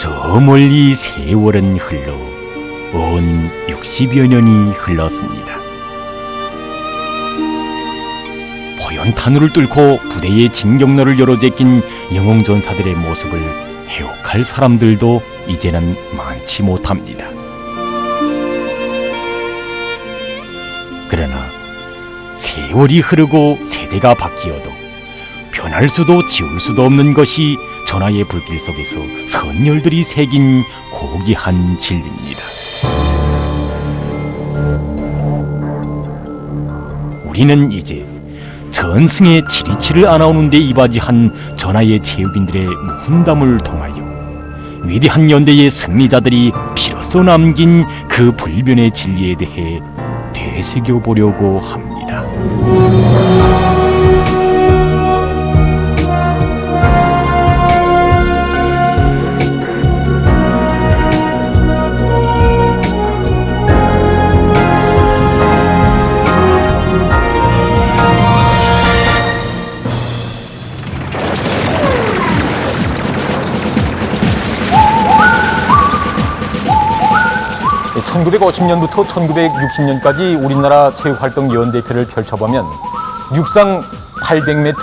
저 멀리 세월은 흘러 온 60여 년이 흘렀습니다. 포연탄우를 뚫고 부대의 진격로를 열어 제낀 영웅전사들의 모습을 해옥할 사람들도 이제는 많지 못합니다. 그러나 세월이 흐르고 세대가 바뀌어도 변할 수도 지울 수도 없는 것이 전하의 불길 속에서 선열들이 새긴 고귀한 진리입니다. 우리는 이제 전승의 치리치를 안아오는 데 이바지한 전하의 체육인들의 무훈담을 통하여 위대한 연대의 승리자들이 피로써 남긴 그 불변의 진리에 대해 되새겨보려고 합니다. (1950년부터) (1960년까지) 우리나라 체육활동연대표를 펼쳐보면 육상 800m,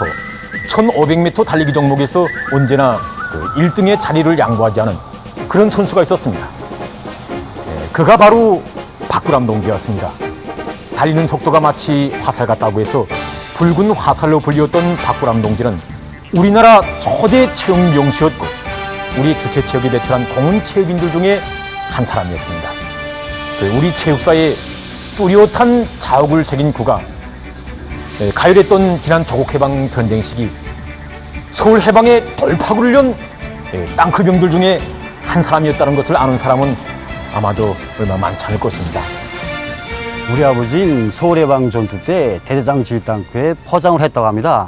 1500m 달리기 종목에서 언제나 1등의 자리를 양보하지 않은 그런 선수가 있었습니다. 그가 바로 박구람 동지였습니다. 달리는 속도가 마치 화살 같다고 해서 붉은 화살로 불리웠던 박구람 동지는 우리나라 초대 체육 명수였고 우리 주체체육이 배출한 공은 체육인들 중에 한 사람이었습니다. 우리 체육사에 뚜렷한 자욱을 새긴 그가 가열했던 지난 조국해방 전쟁 시기 서울 해방의 돌파구를 연 땅크병들 중에 한 사람이었다는 것을 아는 사람은 아마도 얼마 많지 않을 것입니다. 우리 아버지는 서울해방 전투 때 대대장 지휘땅크에 포장을 했다고 합니다.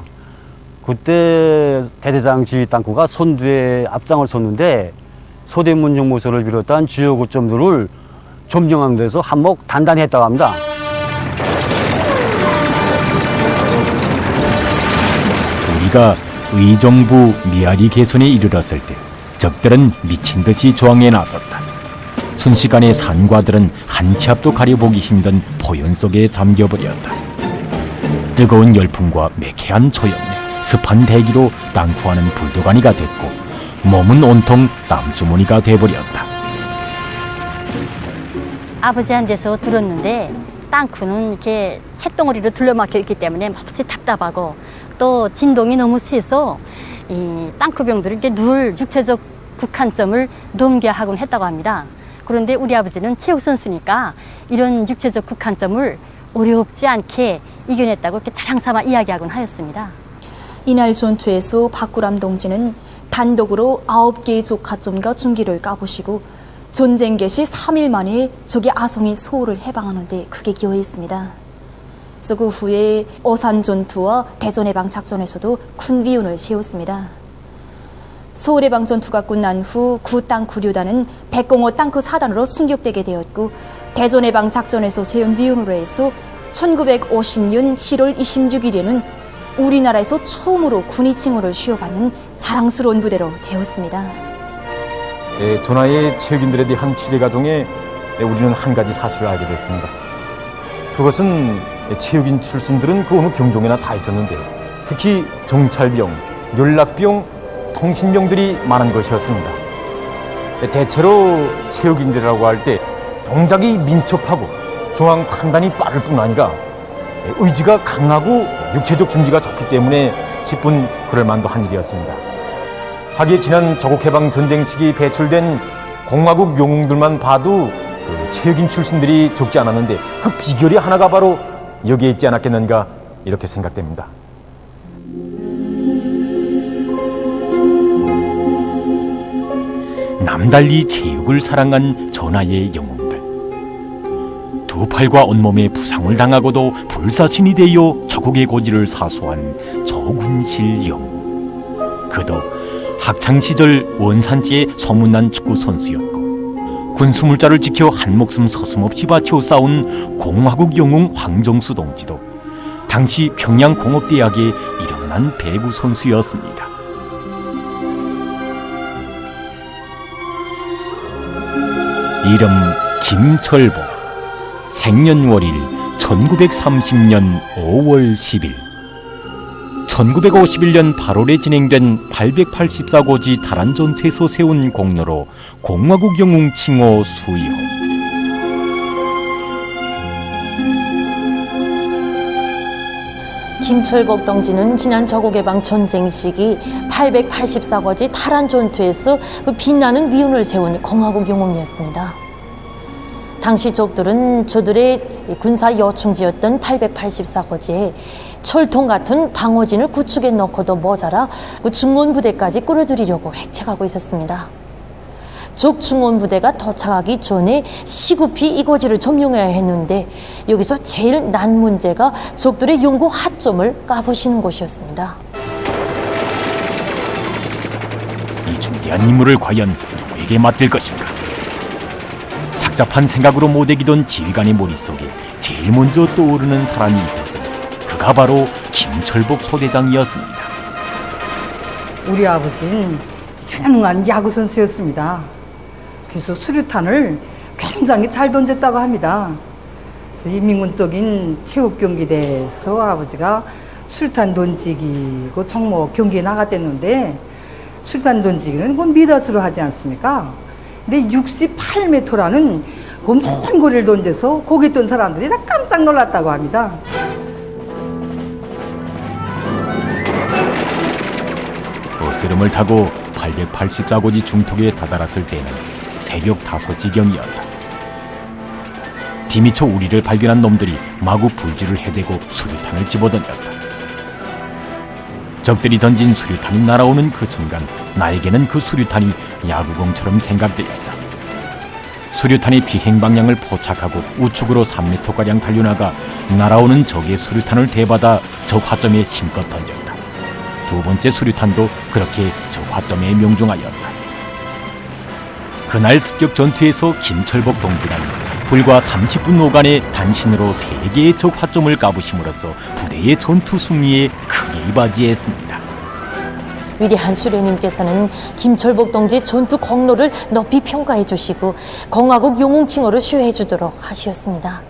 그때 대대장 지휘땅크가 선두에 앞장을 섰는데 서대문 형무소를 비롯한 주요 거점들을 점령하는 데서 한몫 단단히 했다고 합니다. 우리가 의정부 미아리 개선에 이르렀을 때 적들은 미친 듯이 저항에 나섰다. 순식간에 산과들은 한 치 앞도 가려보기 힘든 포연 속에 잠겨버렸다. 뜨거운 열풍과 매캐한 초연내, 습한 대기로 땅구하는 불도가니가 됐고 몸은 온통 땀주머니가 돼버렸다. 아버지한테서 들었는데 땅크는 이렇게 쇳덩어리로 둘러막혀 있기 때문에 몹시 답답하고 또 진동이 너무 세서 이 땅크병들이 이렇게 누울 육체적 국한점을 넘겨야 하곤 했다고 합니다. 그런데 우리 아버지는 체육 선수니까 이런 육체적 국한점을 어렵지 않게 이겨냈다고 이렇게 자랑삼아 이야기하곤 하였습니다. 이날 전투에서 박구람 동지는 단독으로 9개의 적하점과 중기를 까부시고 전쟁 개시 3일 만에 적의 아성인 서울을 해방하는 데 크게 기여했습니다. 그래서 그 후에 어산 전투와 대전 해방 작전에서도 큰 위운을 세웠습니다. 서울 해방 전투가 끝난 후 구 땅크旅단은 백공호 땅크 4단으로 승격되게 되었고 대전 해방 작전에서 세운 위운으로 해서 1950년 7월 26일에는 우리나라에서 처음으로 군의칭호를 수여받는 자랑스러운 부대로 되었습니다. 전하의 체육인들에 대한 취재 과정에 우리는 한 가지 사실을 알게 됐습니다. 그것은 체육인 출신들은 그 어느 병종에나 다 있었는데 특히 정찰병, 연락병, 통신병들이 많은 것이었습니다. 대체로 체육인들이라고 할 때 동작이 민첩하고 중앙 판단이 빠를 뿐 아니라 의지가 강하고 육체적 준비가 좋기 때문에 10분 그럴 만도 한 일이었습니다. 하기에 지난 조국해방 전쟁 시기 배출된 공화국 영웅들만 봐도 체육인 출신들이 적지 않았는데 그 비결이 하나가 바로 여기에 있지 않았겠는가 이렇게 생각됩니다. 남달리 체육을 사랑한 전하의 영웅들. 두 팔과 온몸에 부상을 당하고도 불사신이 되어 조국의 고지를 사수한 조군실 영웅. 그도 학창시절 원산지에 소문난 축구 선수였고 군수물자를 지켜 한 목숨 서슴없이 바쳐 싸운 공화국 영웅 황정수 동지도 당시 평양공업대학의 이름난 배구 선수였습니다. 이름 김철복. 생년월일 1930년 5월 10일. 1951년 8월에 진행된 884고지 달안전투에서 세운 공로로 공화국 영웅 칭호 수여. 김철복 동지는 지난 저국해방 전쟁 시기 884거지 탈환 전투에서 빛나는 위운을 세운 공화국 영웅이었습니다. 당시 족들은 저들의 군사 여충지였던 884거지에 철통 같은 방어진을 구축해 넣고도 모자라 그 중원부대까지 끌어들이려고 획책하고 있었습니다. 족 중원부대가 도착하기 전에 시급히 이 거지를 점령해야 했는데 여기서 제일 난 문제가 족들의 용구 하점을 까부시는 것이었습니다. 이 중대한 임무를 과연 누구에게 맡길 것인가? 착잡한 생각으로 못애기던 지휘관의 머릿속에 제일 먼저 떠오르는 사람이 있었습니다. 그가 바로 김철복 소대장이었습니다. 우리 아버지는 유능한 야구 선수였습니다. 그래서 수류탄을 굉장히 잘 던졌다고 합니다. 인민군 체육 경기대에서 아버지가 수류탄 던지기 그 종목 경기에 나갔댔는데 수류탄 던지기는 그 미닫으로 하지 않습니까? 근데 68m라는 그 먼 거리를 던져서 거기 있던 사람들이 다 깜짝 놀랐다고 합니다. 어스름을 타고 884고지 중턱에 다다랐을 때는 새벽 5시경이었다. 뒤미쳐 우리를 발견한 놈들이 마구 불지를 해대고 수류탄을 집어던졌다. 적들이 던진 수류탄이 날아오는 그 순간 나에게는 그 수류탄이 야구공처럼 생각되었다. 수류탄의 비행 방향을 포착하고 우측으로 3m가량 달려나가 날아오는 적의 수류탄을 대받아 적 화점에 힘껏 던졌다. 두 번째 수류탄도 그렇게 적 화점에 명중하였다. 그날 습격 전투에서 김철복 동지는 불과 30분 오간에 단신으로 3개의 적 화점을 까부심으로써 부대의 전투 승리에 크게 이바지했습니다. 위대한 수령님께서는 김철복 동지 전투 공로를 높이 평가해 주시고 공화국 영웅 칭호를 수여해 주도록 하셨습니다.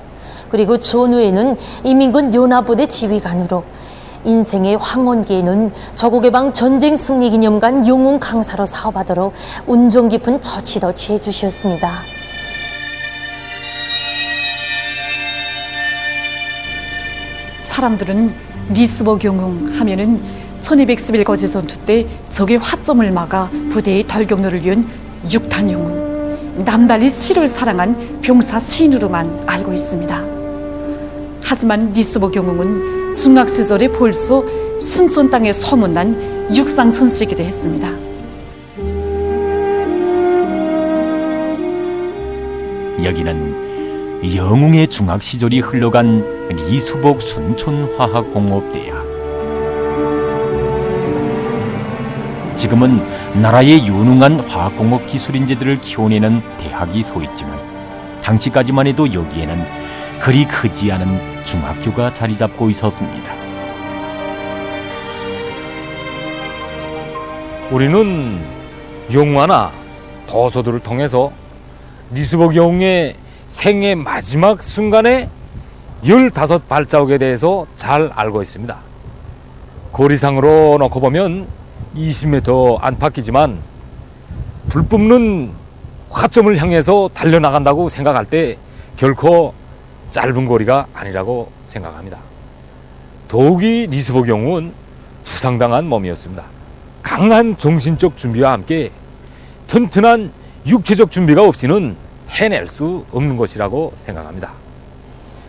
그리고 전후에는 인민군 연합부대 지휘관으로 인생의 황혼기에는 저국해방 전쟁 승리 기념관 영웅 강사로 사업하도록 운정 깊은 처치도 취해 주셨습니다. 사람들은 리스복 영웅 하면은 1211거지 전투 때 적의 화점을 막아 부대의 덜격로를 이은 육탄 영웅, 남달리 시를 사랑한 병사 시인으로만 알고 있습니다. 하지만 리스복 영웅은 중학 시절에 벌써 순천 땅에 소문난 육상 선수이기도 했습니다. 여기는 영웅의 중학 시절이 흘러간 리수복 순천화학공업대야. 지금은 나라의 유능한 화학공업 기술 인재들을 키워내는 대학이 서 있지만 당시까지만 해도 여기에는 그리 크지 않은 중학교가 자리 잡고 있었습니다. 우리는 영화나 도서들을 통해서 리수복 영웅의 생애 마지막 순간에 15발자국에 대해서 잘 알고 있습니다. 거리상으로 놓고 보면 20m 안팎이지만 불 뿜는 화점을 향해서 달려나간다고 생각할 때 결코 짧은 거리가 아니라고 생각합니다. 더욱이 리수복 영웅은 부상당한 몸이었습니다. 강한 정신적 준비와 함께 튼튼한 육체적 준비가 없이는 해낼 수 없는 것이라고 생각합니다.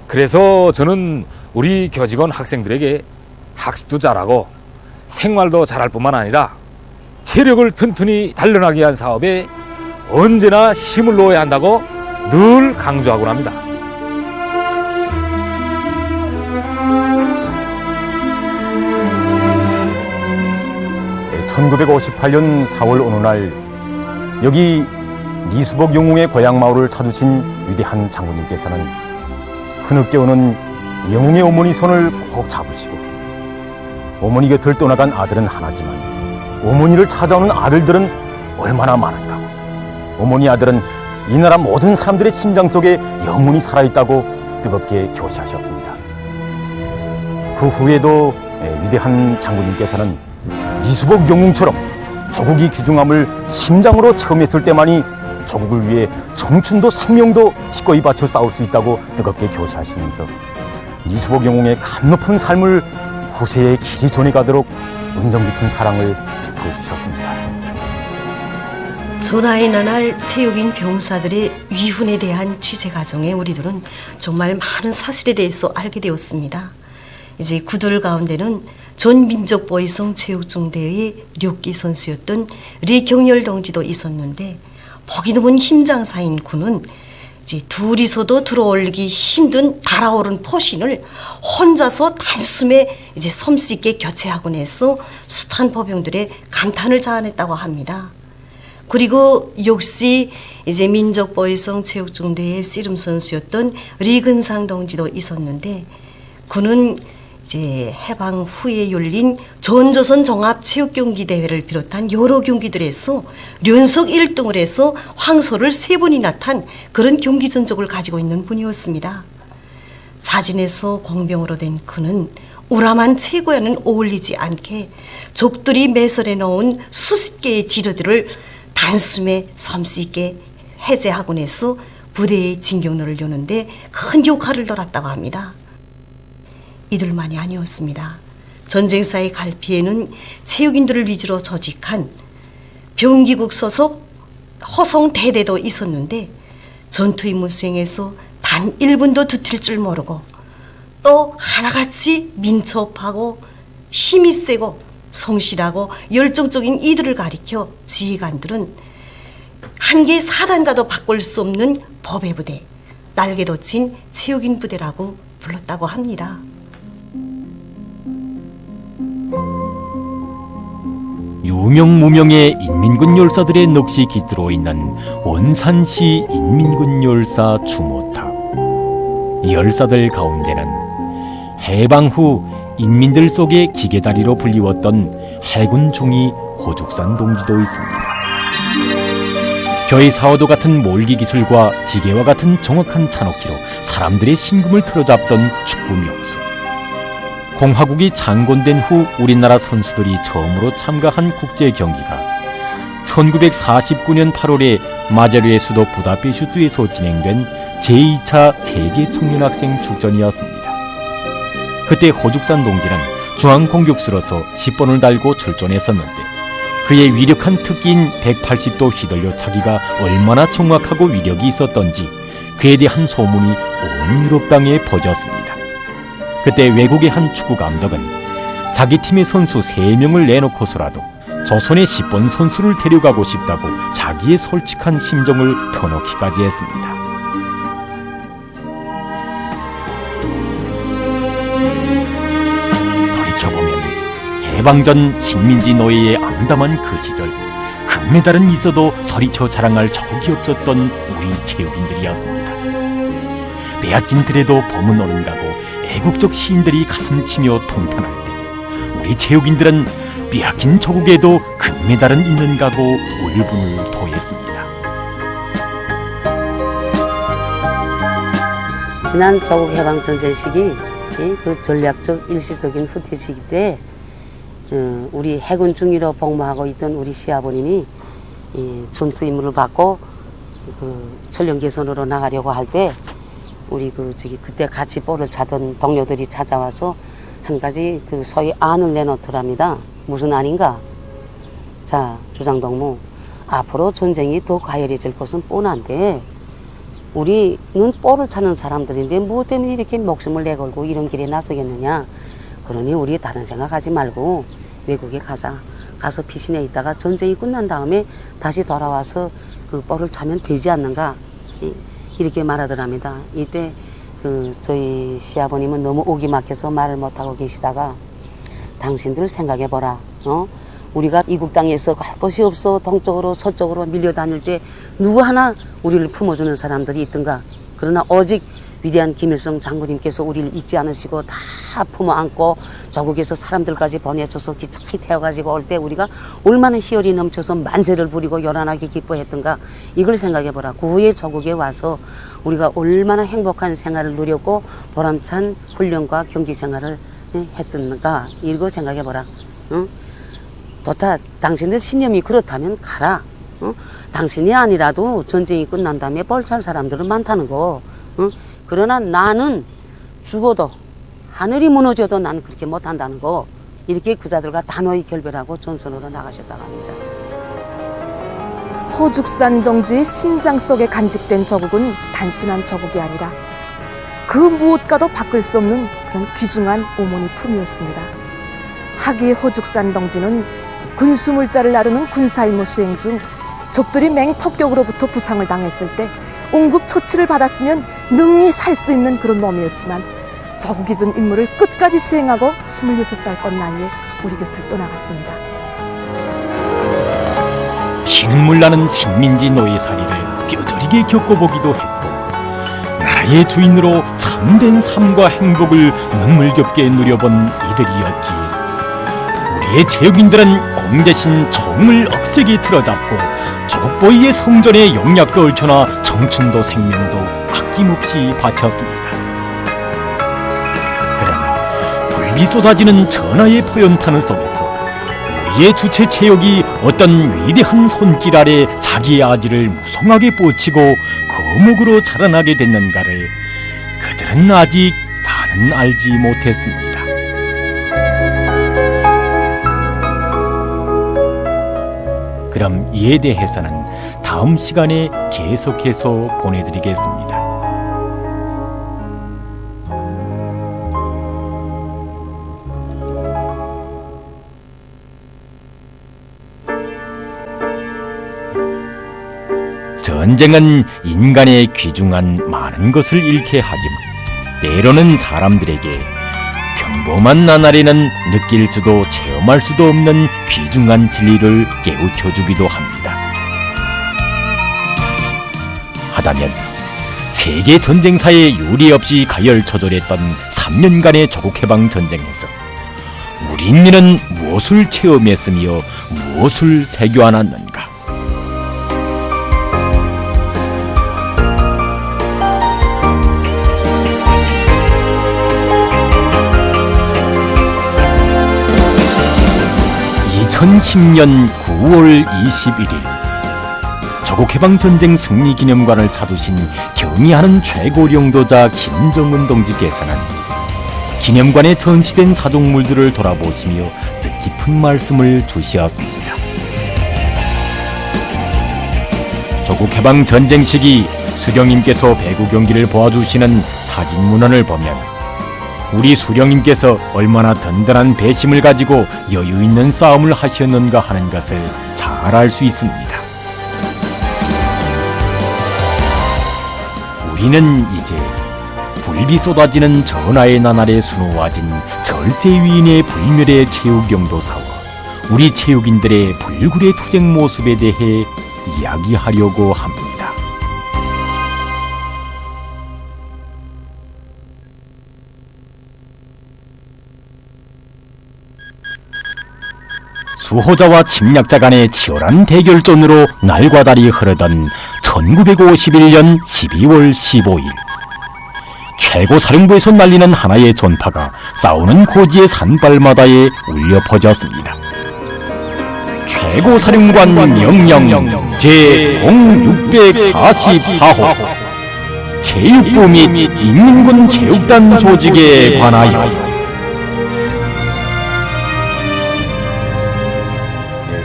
그래서 저는 우리 교직원 학생들에게 학습도 잘하고 생활도 잘할 뿐만 아니라 체력을 튼튼히 단련하기 위한 사업에 언제나 힘을 놓아야 한다고 늘 강조하곤 합니다. 네, 1958년 4월 어느 날 여기 리수복 영웅의 고향 마을을 찾으신 위대한 장군님께서는 흐느껴 오는 영웅의 어머니 손을 꼭 잡으시고 어머니 곁을 떠나간 아들은 하나지만 어머니를 찾아오는 아들들은 얼마나 많은가. 어머니 아들은 이 나라 모든 사람들의 심장 속에 영원히 살아있다고 뜨겁게 교시하셨습니다. 그 후에도 위대한 장군님께서는 이수복 영웅처럼 조국이 귀중함을 심장으로 체험했을 때만이 조국을 위해 청춘도 생명도 기꺼이 바쳐 싸울 수 있다고 뜨겁게 교시하시면서 이수복 영웅의 감 높은 삶을 후세에 길이 전해가도록 은정 깊은 사랑을 베풀어 주셨습니다. 전하의 나날 체육인 병사들의 위훈에 대한 취재 과정에 우리들은 정말 많은 사실에 대해서 알게 되었습니다. 이제 그들 가운데는 전 민족보위성 체육중대의 료끼 선수였던 리경열 동지도 있었는데 보기 드문 힘장사인 그는 이제 둘이서도 들어올리기 힘든 달아오른 포신을 혼자서 단숨에 이제 섬수 있게 교체하곤 해서 숱한 포병들의 감탄을 자아냈다고 합니다. 그리고 역시 이제 민족보위성 체육중대의 씨름 선수였던 리근상 동지도 있었는데 그는 이제 해방 후에 열린 전조선 종합체육경기대회를 비롯한 여러 경기들에서 연속 1등을 해서 황소를 3번이나 탄 그런 경기 전적을 가지고 있는 분이었습니다. 자진해서 공병으로 된 그는 우람한 최고와는 어울리지 않게 적들이 매설해 놓은 수십 개의 지뢰들을 단숨에 섬수 있게 해제하곤 해서 부대의 진격로를 여는데 큰 역할을 돌았다고 합니다. 이들만이 아니었습니다. 전쟁사의 갈피에는 체육인들을 위주로 조직한 병기국 소속 호송대대도 있었는데 전투 임무 수행에서 단 1분도 두틀 줄 모르고 또 하나같이 민첩하고 힘이 세고 성실하고 열정적인 이들을 가리켜 지휘관들은 한개 사단과도 바꿀 수 없는 법의 부대, 날개 돋친 체육인 부대라고 불렀다고 합니다. 유명 무명의 인민군 열사들의 넋이 깃들어 있는 원산시 인민군 열사 추모탑. 열사들 가운데는 해방 후 인민들 속의 기계다리로 불리웠던 해군 중위 호죽산 동지도 있습니다. 겨의사오도 같은 몰기 기술과 기계와 같은 정확한 찬호키로 사람들의 심금을 틀어잡던 축구 명수. 공화국이 창건된 후 우리나라 선수들이 처음으로 참가한 국제 경기가 1949년 8월에 마자르의 수도 부다페슈트에서 진행된 제2차 세계 청년학생 축전이었습니다. 그때 호죽산 동지는 중앙공격수로서 10번을 달고 출전했었는데 그의 위력한 특기인 180도 휘돌려 차기가 얼마나 정확하고 위력이 있었던지 그에 대한 소문이 온 유럽 땅에 퍼졌습니다. 그때 외국의 한 축구 감독은 자기 팀의 선수 3명을 내놓고서라도 조선의 10번 선수를 데려가고 싶다고 자기의 솔직한 심정을 터놓기까지 했습니다. 돌이켜보면 해방전 식민지 노예의 암담한 그 시절 금메달은 있어도 소리쳐 자랑할 조국이 없었던 우리 체육인들이었습니다. 빼앗긴 들에도 봄은 오른다고 애국적 시인들이 가슴치며 통탄할 때 우리 체육인들은 빼앗긴 조국에도 금메달은 있는가고 울분을 토했습니다. 지난 조국 해방 전쟁 시기 그 전략적 일시적인 후퇴 시기 때 우리 해군 중위로 복무하고 있던 우리 시아버님이 전투 임무를 받고 그 전령 개선으로 나가려고 할 때 우리 그때 같이 볼을 차던 동료들이 찾아와서 한 가지 그 소위 안을 내놓더랍니다. 무슨 안인가? 자, 주장동무, 앞으로 전쟁이 더 가열해질 것은 뻔한데 우리는 볼을 차는 사람들인데 뭐 때문에 이렇게 목숨을 내걸고 이런 길에 나서겠느냐? 그러니 우리 다른 생각하지 말고 외국에 가서 피신해 있다가 전쟁이 끝난 다음에 다시 돌아와서 그 볼을 차면 되지 않는가? 이렇게 말하더랍니다. 이때 저희 시아버님은 너무 오기 막혀서 말을 못하고 계시다가 당신들 생각해보라. 우리가 이국 땅에서 갈 것이 없어 동쪽으로 서쪽으로 밀려다닐 때 누구 하나 우리를 품어주는 사람들이 있던가. 그러나 오직 위대한 김일성 장군님께서 우리를 잊지 않으시고 다 품어 안고 조국에서 사람들까지 보내줘서 기차히 태워가지고 올 때 우리가 얼마나 희열이 넘쳐서 만세를 부리고 요란하게 기뻐했던가, 이걸 생각해보라. 그 후에 조국에 와서 우리가 얼마나 행복한 생활을 누렸고 보람찬 훈련과 경기 생활을 했던가, 이거 생각해보라. 응? 좋다. 당신들 신념이 그렇다면 가라. 응? 당신이 아니라도 전쟁이 끝난 다음에 뻘찰 사람들은 많다는 거. 응? 그러나 나는 죽어도 하늘이 무너져도 나는 그렇게 못한다는 거, 이렇게 그자들과 단호히 결별하고 전선으로 나가셨다고 합니다. 허죽산 동지의 심장 속에 간직된 저국은 단순한 저국이 아니라 그 무엇과도 바꿀 수 없는 그런 귀중한 어머니 품이었습니다. 하기 허죽산 동지는 군수물자를 나르는 군사임무 수행 중 적들이 맹폭격으로부터 부상을 당했을 때 응급 처치를 받았으면 능히 살 수 있는 그런 몸이었지만 저국이 준 임무를 끝까지 수행하고 26살 껏 나이에 우리 곁을 떠나갔습니다. 피눈물 나는 식민지 노예살이를 뼈저리게 겪어보기도 했고, 나라의 주인으로 참된 삶과 행복을 눈물겹게 누려본 이들이었기에 우리의 체육인들은 공 대신 총을 억세게 틀어잡고 조국보위의 성전의 영약도 얽혀나 청춘도 생명도 아낌없이 바쳤습니다. 그러나 불비 쏟아지는 전하의 포연탄 속에서 우리의 주체 체육이 어떤 위대한 손길 아래 자기의 아지를 무성하게 뻗치고 거목으로 자라나게 됐는가를 그들은 아직 다는 알지 못했습니다. 그럼 이에 대해서는 다음 시간에 계속해서 보내드리겠습니다. 전쟁은 인간의 귀중한 많은 것을 잃게 하지만 때로는 사람들에게 평범한 나날에는 느낄 수도 체험할 수도 없는 귀중한 진리를 깨우쳐주기도 합니다. 하다면 세계 전쟁사에 유례 없이 가열처절했던 3년간의 조국해방 전쟁에서 우리 인민은 무엇을 체험했으며 무엇을 새겨안았는가? (2010년 9월 21일) 조국해방전쟁 승리기념관을 찾으신 경의하는 최고령도자 김정은 동지께서는 기념관에 전시된 사종물들을 돌아보시며 뜻깊은 말씀을 주시었습니다. 조국해방전쟁 시기 수령님께서 배구 경기를 보아주시는 사진문헌을 보면 우리 수령님께서 얼마나 든든한 배심을 가지고 여유 있는 싸움을 하셨는가 하는 것을 잘 알 수 있습니다. 우리는 이제 불비 쏟아지는 전하의 나날에 수놓아진 절세 위인의 불멸의 체육영도사와 우리 체육인들의 불굴의 투쟁 모습에 대해 이야기하려고 합니다. 수호자와 침략자 간의 치열한 대결전으로 날과 달이 흐르던 1951년 12월 15일 최고사령부에서 날리는 하나의 전파가 싸우는 고지의 산발마다에 울려 퍼졌습니다. 최고사령관 명령 제0644호 체육부 및 인민군 체육단 조직에 관하여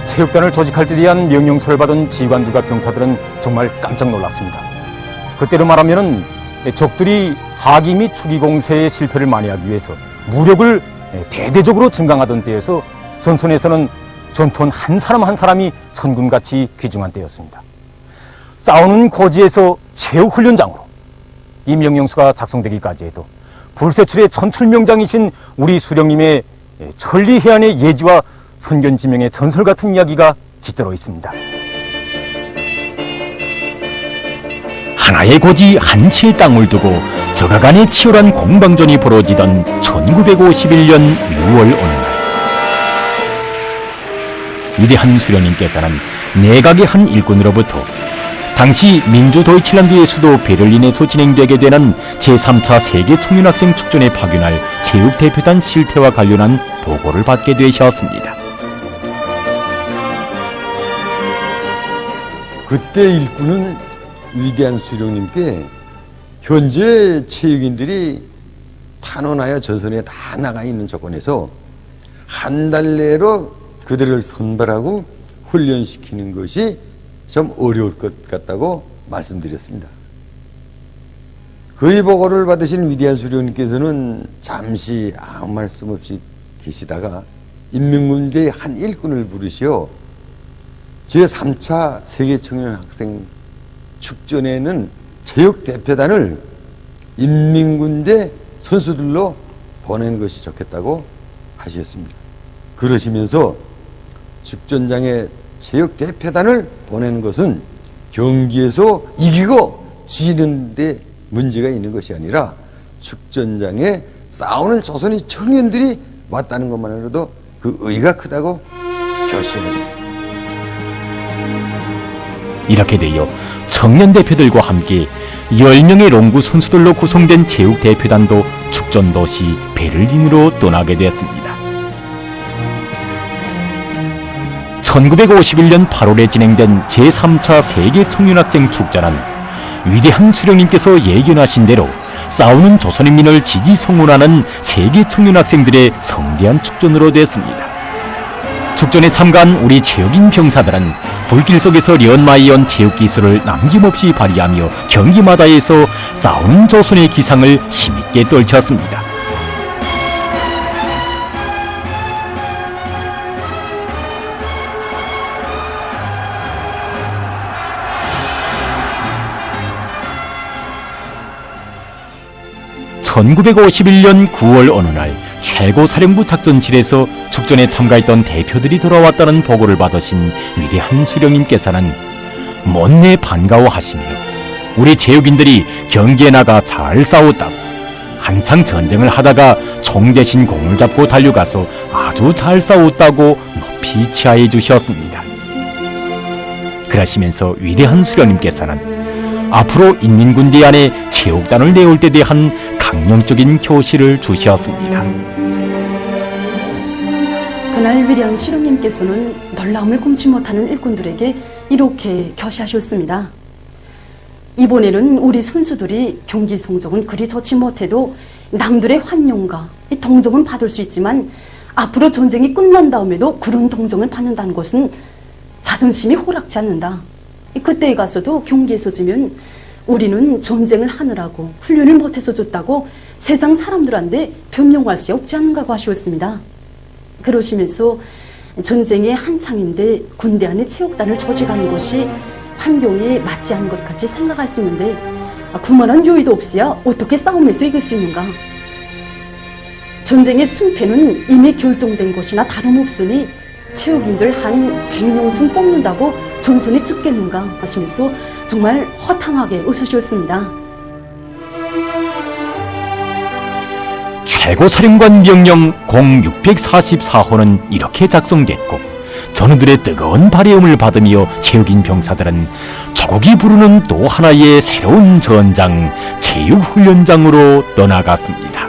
체육단을 조직할 때 대한 명령서를 받은 지휘관들과 병사들은 정말 깜짝 놀랐습니다. 그때로 말하면은 적들이 하기 및 추기 공세의 실패를 만회하기 위해서 무력을 대대적으로 증강하던 때여서 전선에서는 전투원 한 사람 한 사람이 천군같이 귀중한 때였습니다. 싸우는 고지에서 체육훈련장으로 이 명령서가 작성되기까지 해도 불세출의 천출명장이신 우리 수령님의 천리해안의 예지와 선견지명의 전설 같은 이야기가 깃들어 있습니다. 하나의 고지 한 채의 땅을 두고 적아 간의 치열한 공방전이 벌어지던 1951년 6월 어느 날, 위대한 수령님께서는 내각의 한 일꾼으로부터 당시 민주 도이칠란드의 수도 베를린에서 진행되게 되는 제3차 세계 청년학생 축전에 파견할 체육대표단 실태와 관련한 보고를 받게 되셨습니다. 그때 일꾼은 위대한 수령님께 현재 체육인들이 탄원하여 전선에 다 나가 있는 조건에서 한 달 내로 그들을 선발하고 훈련시키는 것이 좀 어려울 것 같다고 말씀드렸습니다. 그의 보고를 받으신 위대한 수령님께서는 잠시 아무 말씀 없이 계시다가 인민군대의 한 일꾼을 부르시어 제3차 세계청년학생 축전에는 체육대표단을 인민군대 선수들로 보내는 것이 좋겠다고 하셨습니다. 그러시면서 축전장에 체육대표단을 보내는 것은 경기에서 이기고 지는 데 문제가 있는 것이 아니라 축전장에 싸우는 조선의 청년들이 왔다는 것만으로도 그 의의가 크다고 결심하셨습니다. 이렇게 되어 청년 대표들과 함께 10명의 롱구 선수들로 구성된 체육대표단도 축전도시 베를린으로 떠나게 되었습니다. 1951년 8월에 진행된 제3차 세계 청년학생 축전은 위대한 수령님께서 예견하신 대로 싸우는 조선인민을 지지 성원하는 세계 청년학생들의 성대한 축전으로 됐습니다. 축전에 참가한 우리 체육인 병사들은 불길 속에서 연마이온 체육기술을 남김없이 발휘하며 경기마다에서 싸우는 조선의 기상을 힘있게 떨쳤습니다. (1951년 9월) 어느 날 최고사령부 작전실에서 축전에 참가했던 대표들이 돌아왔다는 보고를 받으신 위대한 수령님께서는 못내 반가워하시며 우리 체육인들이 경기에 나가 잘 싸웠다고, 한창 전쟁을 하다가 총 대신 공을 잡고 달려가서 아주 잘 싸웠다고 높이 치하해 주셨습니다. 그러시면서 위대한 수령님께서는 앞으로 인민군대 안에 체육단을 내올 때 대한 강령적인 교시를 주셨습니다. 그날 위대한 수령님께서는 놀라움을 금치 못하는 일꾼들에게 이렇게 교시하셨습니다. 이번에는 우리 선수들이 경기 성적은 그리 좋지 못해도 남들의 환영과 동정은 받을 수 있지만 앞으로 전쟁이 끝난 다음에도 그런 동정을 받는다는 것은 자존심이 허락지 않는다. 그때에 가서도 경기에서 지면 우리는 전쟁을 하느라고 훈련을 못해서 줬다고 세상 사람들한테 변명할 수 없지 않은가 하셨습니다. 그러시면서 전쟁의 한창인데 군대 안에 체육단을 조직하는 것이 환경에 맞지 않은 것 같이 생각할 수 있는데 그만한 요의도 없이야 어떻게 싸움에서 이길 수 있는가. 전쟁의 승패는 이미 결정된 것이나 다름없으니 체육인들 한 100명쯤 뽑는다고 전선이 찍겠는가 하시면서 정말 허탕하게 웃으셨습니다. 최고사령관 명령 0644호는 이렇게 작성됐고 전우들의 뜨거운 발해음을 받으며 체육인 병사들은 조국이 부르는 또 하나의 새로운 전장 체육훈련장으로 떠나갔습니다.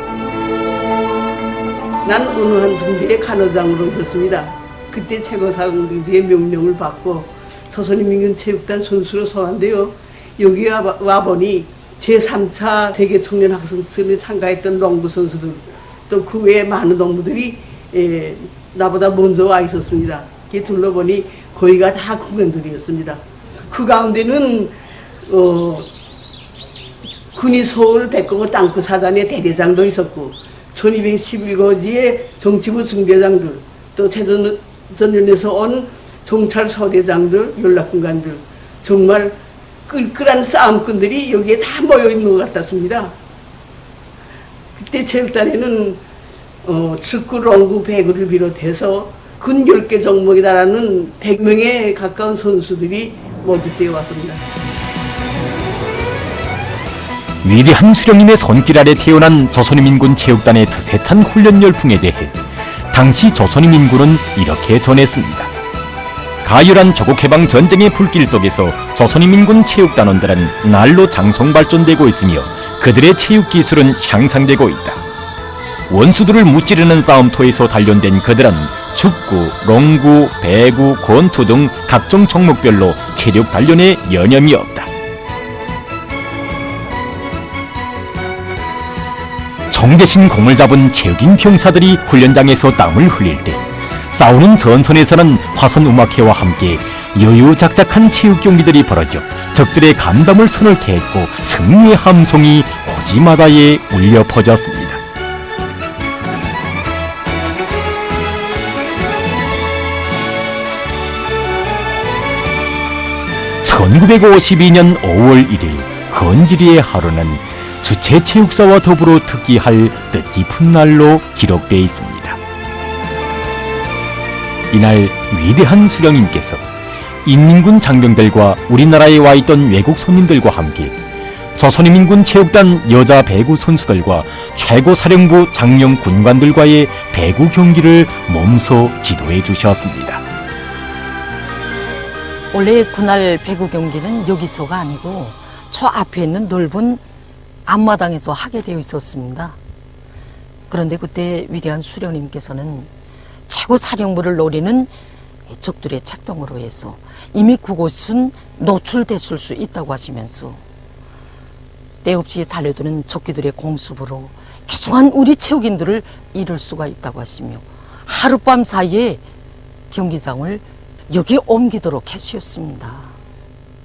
난 어느 한 승대의 간호장으로 있었습니다. 그때 최고사령부의 명령을 받고 조선인민군 체육단 선수로 소환되어 여기 와보니 제3차 세계 청년 학생들에 참가했던 롱구 선수들 또 그 외에 많은 동무들이 나보다 먼저 와 있었습니다. 둘러보니 거의가 다 군인들이었습니다. 그 가운데는 군이 서울 백곡 땅끝 사단의 대대장도 있었고 1211거지의 정치부 중대장들 또 제전연에서 온 정찰 서대장들 연락군관들 정말 끌끌한 싸움꾼들이 여기에 다 모여있는 것 같았습니다. 그때 체육단에는 축구, 롱구, 배구를 비롯해서 군 10개 종목에 달하는 100명에 가까운 선수들이 모집되어 왔습니다. 위대한 수령님의 손길 아래 태어난 조선인민군 체육단의 드세찬 훈련 열풍에 대해 당시 조선인민군은 이렇게 전했습니다. 가열한 조국해방 전쟁의 불길 속에서 조선인민군 체육단원들은 날로 장성 발전되고 있으며 그들의 체육 기술은 향상되고 있다. 원수들을 무찌르는 싸움터에서 단련된 그들은 축구, 농구, 배구, 권투 등 각종 종목별로 체력 단련에 여념이 없다. 총 대신 공을 잡은 체육인 병사들이 훈련장에서 땀을 흘릴 때 싸우는 전선에서는 화선음악회와 함께 여유작작한 체육 경기들이 벌어져 적들의 간담을 서늘케 했고 승리의 함성이 고지마다에 울려 퍼졌습니다. (1952년 5월 1일) 건지리의 하루는 주체체육사와 더불어 특기할 뜻깊은 날로 기록되어 있습니다. 이날 위대한 수령님께서 인민군 장병들과 우리나라에 와 있던 외국 손님들과 함께 조선인민군 체육단 여자 배구 선수들과 최고사령부 장령 군관들과의 배구 경기를 몸소 지도해 주셨습니다. 원래 그날 배구 경기는 여기서가 아니고 저 앞에 있는 넓은 앞마당에서 하게 되어 있었습니다. 그런데 그때 위대한 수령님께서는 최고사령부를 노리는 적들의 책동으로 해서 이미 그곳은 노출됐을 수 있다고 하시면서 때없이 달려드는 적기들의 공습으로 기중한 우리 체육인들을 잃을 수가 있다고 하시며 하룻밤 사이에 경기장을 여기 옮기도록 해주셨습니다.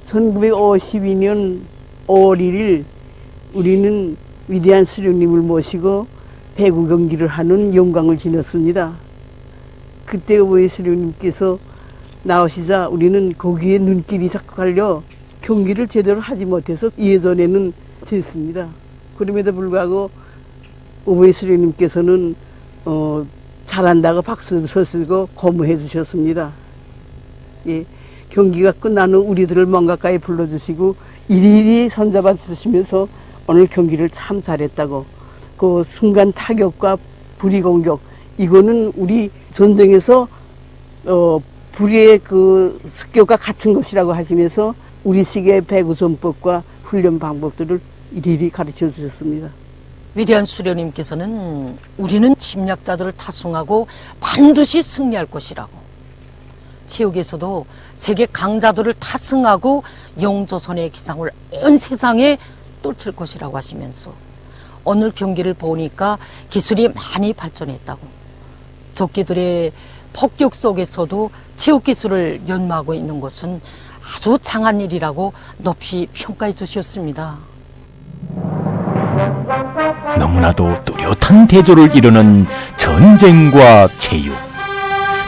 1952년 5월 1일 우리는 위대한 수령님을 모시고 배구 경기를 하는 영광을 지녔습니다. 그때 오해 수령님께서 나오시자 우리는 거기에 눈길이 자꾸 갈려 경기를 제대로 하지 못해서 예전에는 졌습니다. 그럼에도 불구하고 오해 수령님께서는 잘한다고 박수를 쳐주고 고무해 주셨습니다. 예, 경기가 끝나는 우리들을 먼 가까이 불러주시고 일일이 손잡아 주시면서 오늘 경기를 참 잘했다고, 그 순간 타격과 불의 공격, 이거는 우리 전쟁에서 불의의 그 습격과 같은 것이라고 하시면서 우리식의 배구 전법과 훈련 방법들을 일일이 가르쳐 주셨습니다. 위대한 수령님께서는 우리는 침략자들을 타승하고 반드시 승리할 것이라고, 체육에서도 세계 강자들을 타승하고 영조선의 기상을 온 세상에 떨칠 것이라고 하시면서 오늘 경기를 보니까 기술이 많이 발전했다고, 적기들의 폭격 속에서도 체육 기술을 연마하고 있는 것은 아주 장한 일이라고 높이 평가해 주셨습니다. 너무나도 뚜렷한 대조를 이루는 전쟁과 체육,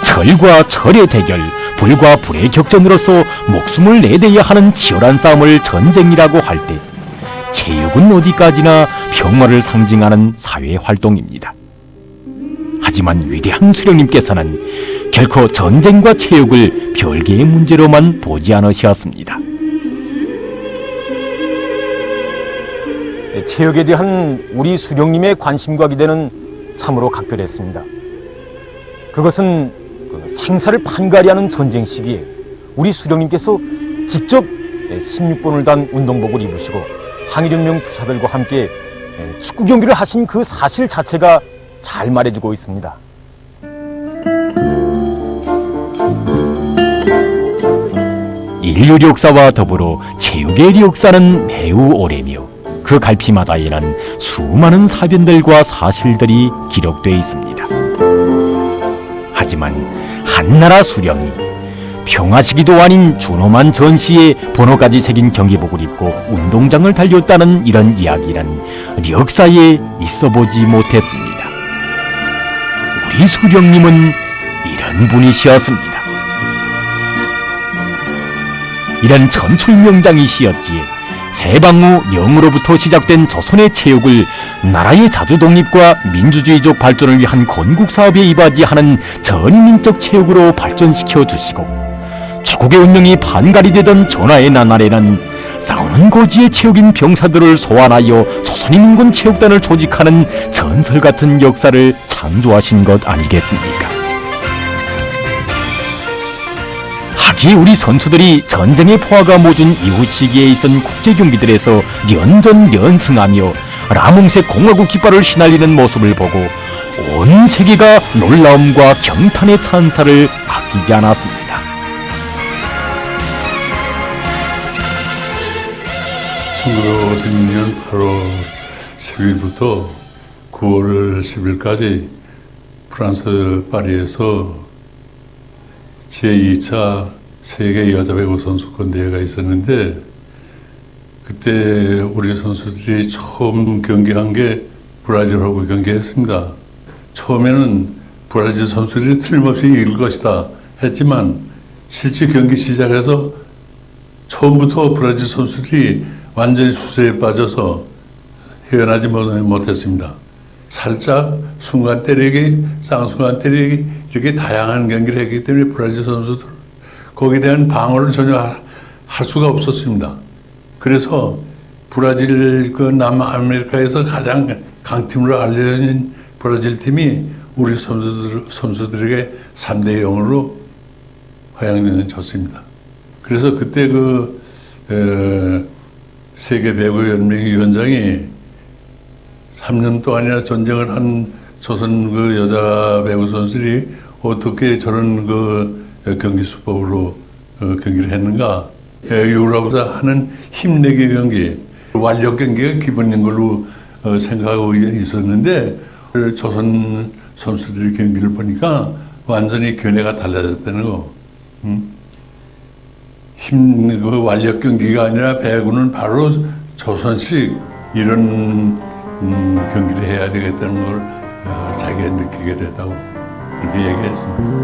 철과 철의 대결, 불과 불의 격전으로서 목숨을 내대야 하는 치열한 싸움을 전쟁이라고 할 때 체육은 어디까지나 평화를 상징하는 사회활동입니다. 하지만 위대한 수령님께서는 결코 전쟁과 체육을 별개의 문제로만 보지 않으셨습니다. 체육에 대한 우리 수령님의 관심과 기대는 참으로 각별했습니다. 그것은 생사를 판가리하는 전쟁 시기에 우리 수령님께서 직접 16번을 단 운동복을 입으시고 항일혁명 투사들과 함께 축구 경기를 하신 그 사실 자체가 잘 말해주고 있습니다. 인류 역사와 더불어 체육의 역사는 매우 오래며 그 갈피마다에는 수많은 사변들과 사실들이 기록되어 있습니다. 하지만 한나라 수령이 평화시기도 아닌 준엄한 전시에 번호까지 새긴 경기복을 입고 운동장을 달렸다는 이런 이야기는 역사에 있어보지 못했습니다. 우리 수령님은 이런 분이시었습니다. 이런 천출명장이시였기에 해방 후 명으로부터 시작된 조선의 체육을 나라의 자주 독립과 민주주의적 발전을 위한 건국사업에 이바지하는 전인민적 체육으로 발전시켜 주시고 조국의 운명이 판가리 되던 전하의 나날에는 싸우는 고지의 체육인 병사들을 소환하여 조선인민군 체육단을 조직하는 전설 같은 역사를 창조하신 것 아니겠습니까? 하기 우리 선수들이 전쟁의 포화가 모준 이후 시기에 있은 국제경기들에서 연전연승하며 라몽색 공화국 깃발을 휘날리는 모습을 보고 온 세계가 놀라움과 경탄의 찬사를 아끼지 않았습니다. (1956년 8월 10일부터 9월 10일까지) 프랑스 파리에서 제2차 세계 여자 배구 선수권 대회가 있었는데, 그때 우리 선수들이 처음 경기한 게 브라질하고 경기했습니다. 처음에는 브라질 선수들이 틀림없이 이길 것이다 했지만, 실제 경기 시작해서 처음부터 브라질 선수들이 완전히 수세에 빠져서 헤어나지 못했습니다. 살짝 순간 때리기, 쌍순간 때리기, 이렇게 다양한 경기를 했기 때문에 브라질 선수들 거기에 대한 방어를 전혀 할 수가 없었습니다. 그래서 브라질 그 남아메리카에서 가장 강팀으로 알려진 브라질 팀이 우리 선수들에게 3대 0으로 허양졌습니다. 그래서 그때 세계 배구 연맹 위원장이 3년 동안이나 전쟁을 한 조선 그 여자 배구 선수들이 어떻게 저런 경기 수법으로 경기를 했는가? 유럽보다 하는 힘내기 경기, 완력 경기가 기본인 걸로 생각하고 있었는데, 조선 선수들의 경기를 보니까 완전히 견해가 달라졌다는 거. 완력 경기가 아니라 배구는 바로 조선식 이런 경기를 해야 되겠다는 걸 자기가 느끼게 됐다고 그렇게 얘기했습니다.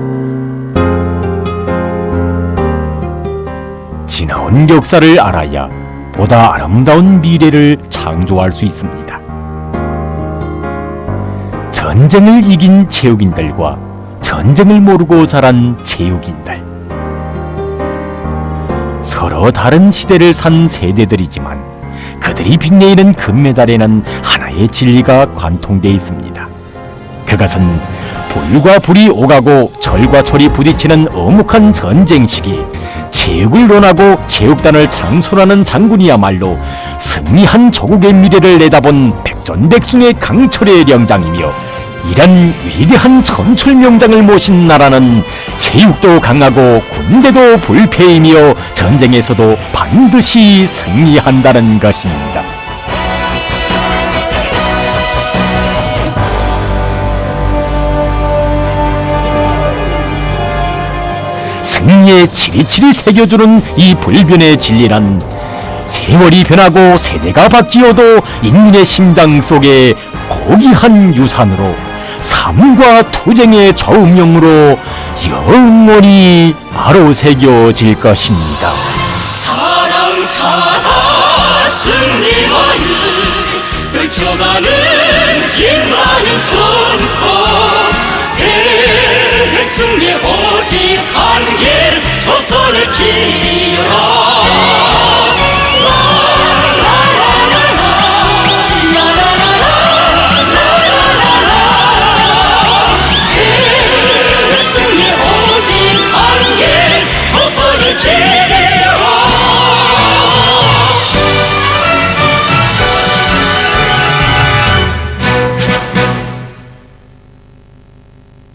지나온 역사를 알아야 보다 아름다운 미래를 창조할 수 있습니다. 전쟁을 이긴 체육인들과 전쟁을 모르고 자란 체육인들. 서로 다른 시대를 산 세대들이지만 그들이 빛내는 금메달에는 하나의 진리가 관통되어 있습니다. 그것은 불과 불이 오가고 철과 철이 부딪히는 엄혹한 전쟁 시기 체육을 논하고 체육단을 장수하는 장군이야말로 승리한 조국의 미래를 내다본 백전백승의 강철의 명장이며, 이런 위대한 전철 명장을 모신 나라는 체육도 강하고 군대도 불패이며 전쟁에서도 반드시 승리한다는 것입니다. 승리에 치리치리 새겨주는 이 불변의 진리란 세월이 변하고 세대가 바뀌어도 인민의 심장 속에 고귀한 유산으로 삶과 투쟁의 좌우명으로 영원히 아로새겨질 것입니다. 사랑사다 승리와를 펼쳐가는 힘많은 전포, 승리 오직 한 길, 조선의 길